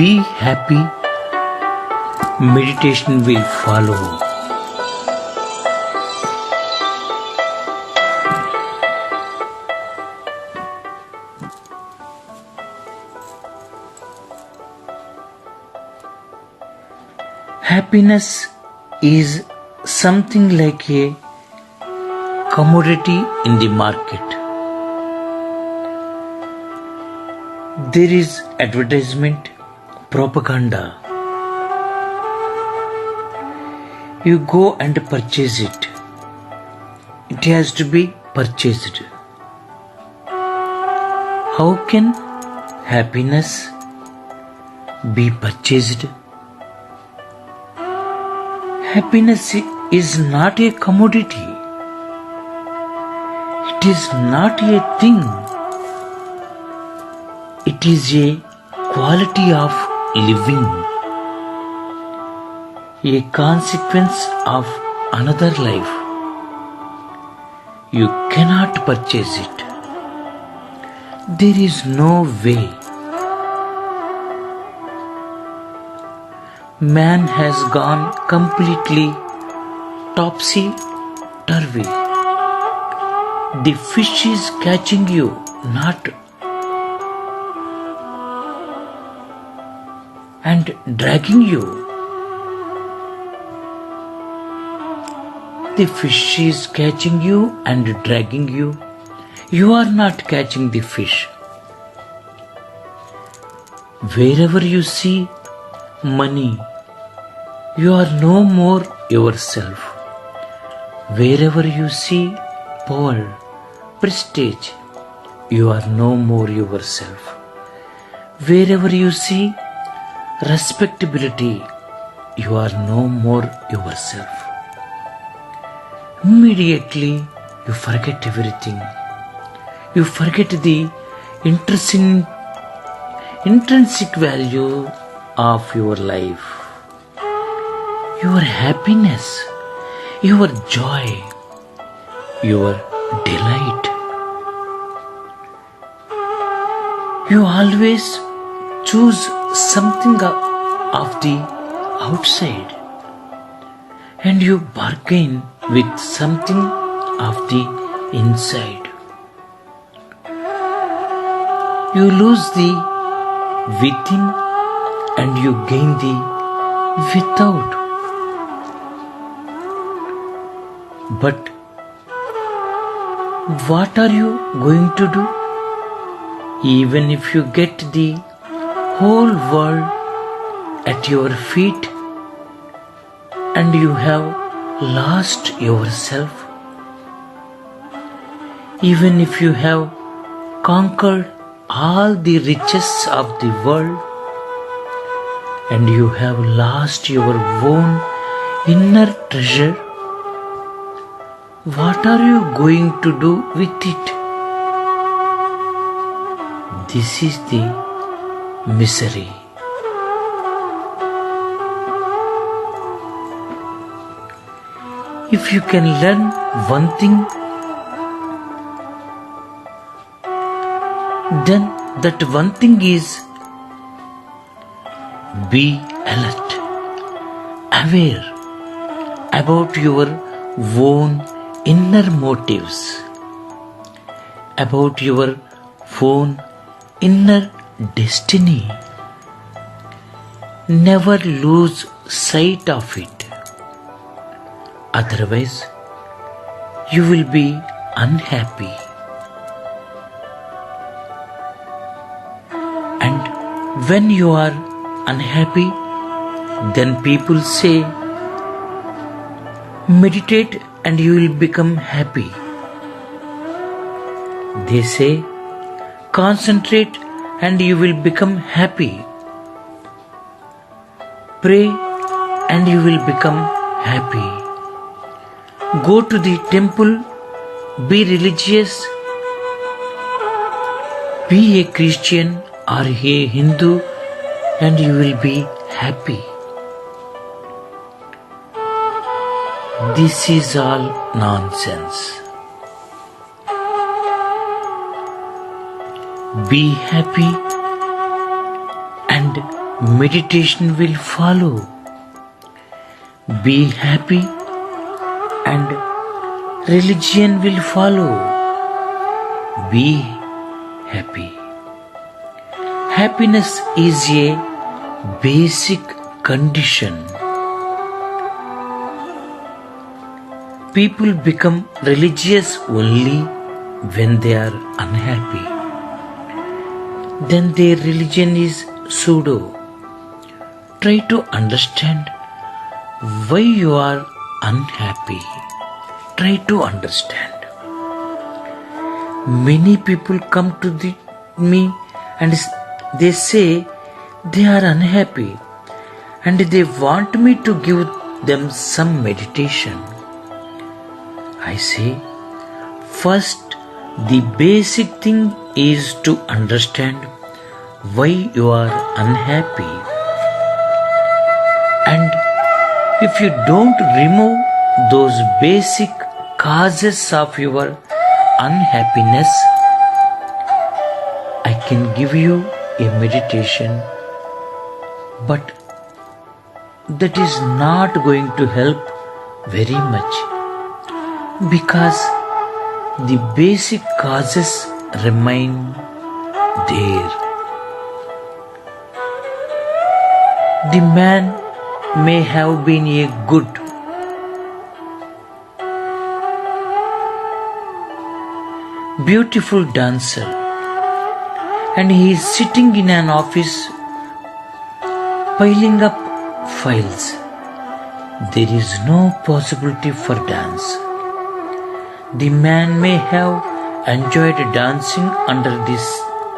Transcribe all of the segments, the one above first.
Be happy. Meditation will follow. Happiness is something like a commodity in the market. There is advertisement, propaganda. You go and purchase it. It has to be purchased. How can happiness be purchased? Happiness is not a commodity. It is not a thing. It is a quality of living, a consequence of another life. You cannot purchase it. There is no way. Man has gone completely topsy-turvy. The fish is catching you, not and dragging you. The fish is catching you and dragging you. You are not catching the fish. Wherever you see money, you are no more yourself. Wherever you see power, prestige, you are no more yourself. Wherever you see respectability, you are no more yourself. Immediately you forget everything. You forget the intrinsic value of your life, your happiness, your joy, your delight. You always choose something of the outside and you bargain with something of the inside. You lose the within and you gain the without. But what are you going to do? Even if you get the whole world at your feet and you have lost yourself, even if you have conquered all the riches of the world and you have lost your own inner treasure, what are you going to do with it? This is the misery. If you can learn one thing, then that one thing is be alert, aware about your own inner motives, about your own inner destiny. Never lose sight of it. Otherwise, you will be unhappy. And when you are unhappy, then people say, meditate and you will become happy. They say, concentrate and you will become happy. Pray and you will become happy. Go to the temple, be religious, be a Christian or a Hindu and you will be happy. This is all nonsense. Be happy and meditation will follow. Be happy and religion will follow. Be happy. Happiness is a basic condition. People become religious only when they are unhappy. Then their religion is pseudo. Try to understand why you are unhappy. Try to understand. Many people come to me and they say they are unhappy and they want me to give them some meditation. I say, first, the basic thing is to understand why you are unhappy. And if you don't remove those basic causes of your unhappiness, I can give you a meditation, but that is not going to help very much, because the basic causes remain there. The man may have been a good beautiful dancer, and he is sitting in an office piling up files. There is no possibility for dance. The man may have enjoyed dancing under the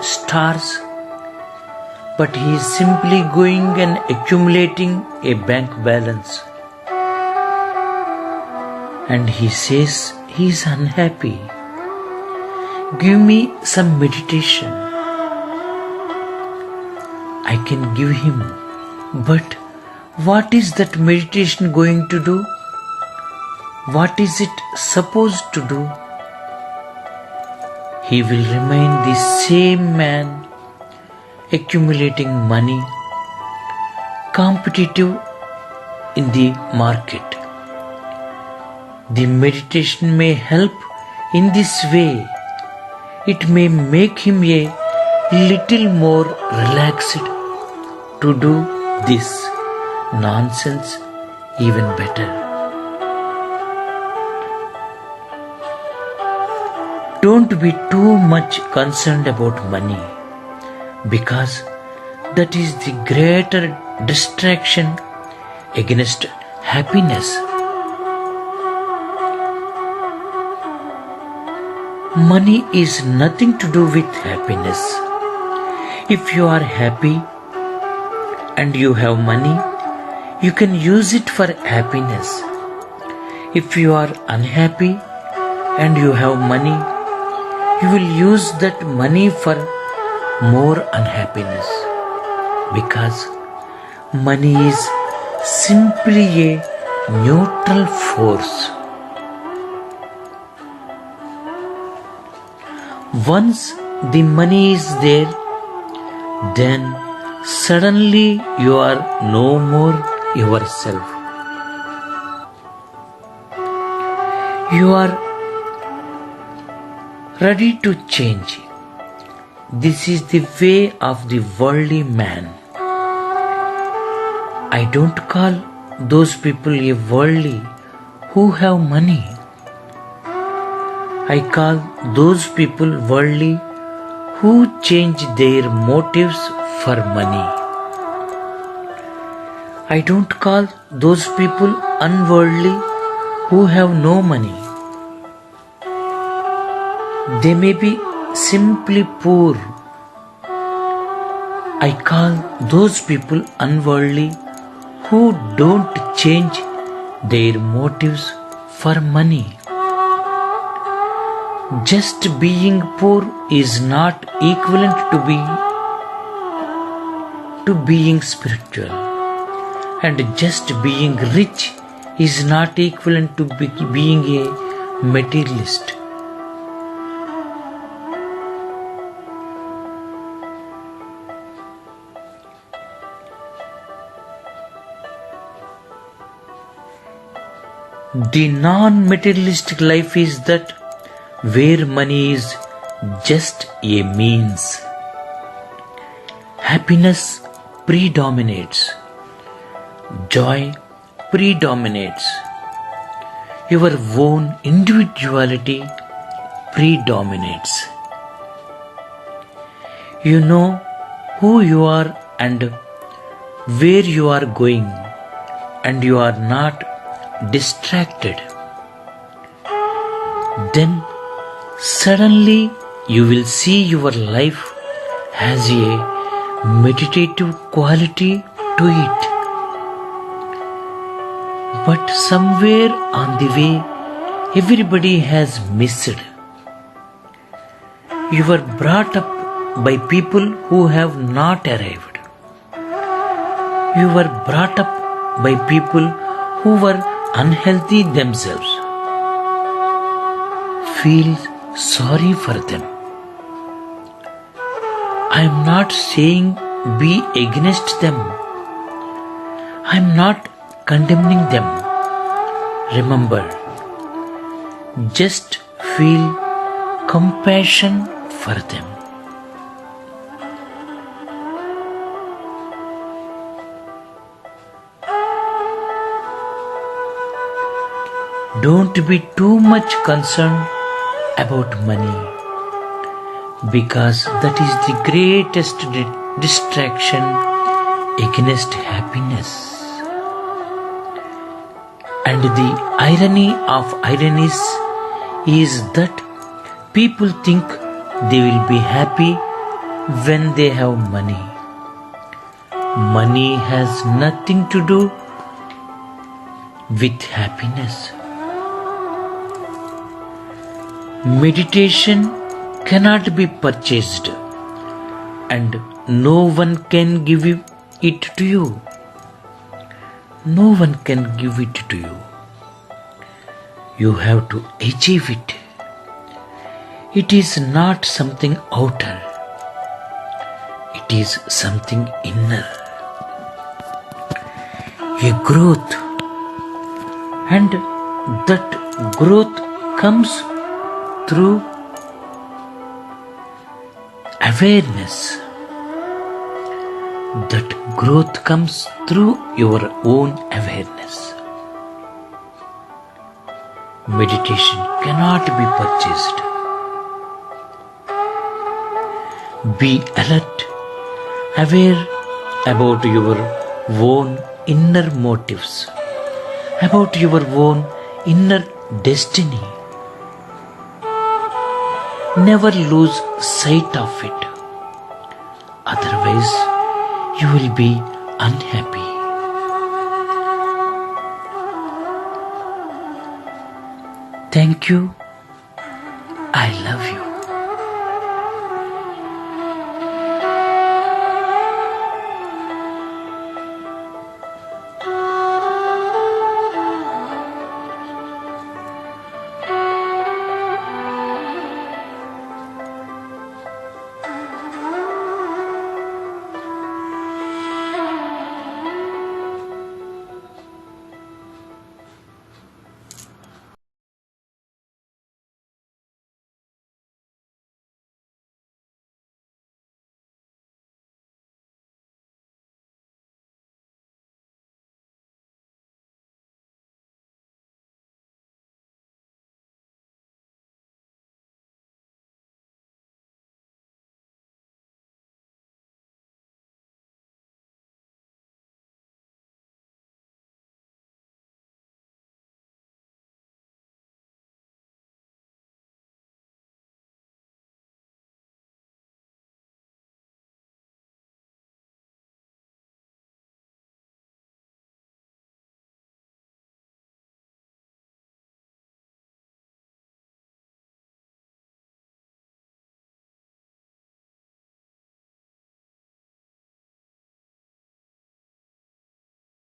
stars, but he is simply going and accumulating a bank balance. And he says he is unhappy. Give me some meditation. I can give him, but what is that meditation going to do? What is it supposed to do? He will remain the same man, accumulating money, competitive in the market. The meditation may help in this way. It may make him a little more relaxed to do this nonsense even better. Don't be too much concerned about money, because that is the greater distraction against happiness. Money is nothing to do with happiness. If you are happy and you have money, you can use it for happiness. If you are unhappy and you have money, you will use that money for more unhappiness, because money is simply a neutral force. Once the money is there, then suddenly you are no more yourself. You are ready to change. This is the way of the worldly man. I don't call those people a worldly who have money. I call those people worldly who change their motives for money. I don't call those people unworldly who have no money. They may be simply poor. I call those people unworldly who don't change their motives for money. Just being poor is not equivalent to being spiritual, and just being rich is not equivalent to being a materialist. The non-materialistic life is that where money is just a means. Happiness predominates. Joy predominates. Your own individuality predominates. You know who you are and where you are going, and you are not distracted. Then suddenly you will see your life has a meditative quality to it. But somewhere on the way, everybody has missed. You were brought up by people who have not arrived. You were brought up by people who were unhealthy themselves. Feel sorry for them. I am not saying be against them. I am not condemning them. Remember, just feel compassion for them. Don't be too much concerned about money, because that is the greatest distraction against happiness. And the irony of ironies is that people think they will be happy when they have money. Money has nothing to do with happiness. Meditation cannot be purchased, and no one can give it to you. No one can give it to you. You have to achieve it. It is not something outer. It is something inner. A growth. And that growth comes through awareness. That growth comes through your own awareness. Meditation cannot be purchased. Be alert, aware about your own inner motives, about your own inner destiny. Never lose sight of it. Otherwise, you will be unhappy. Thank you. I love you.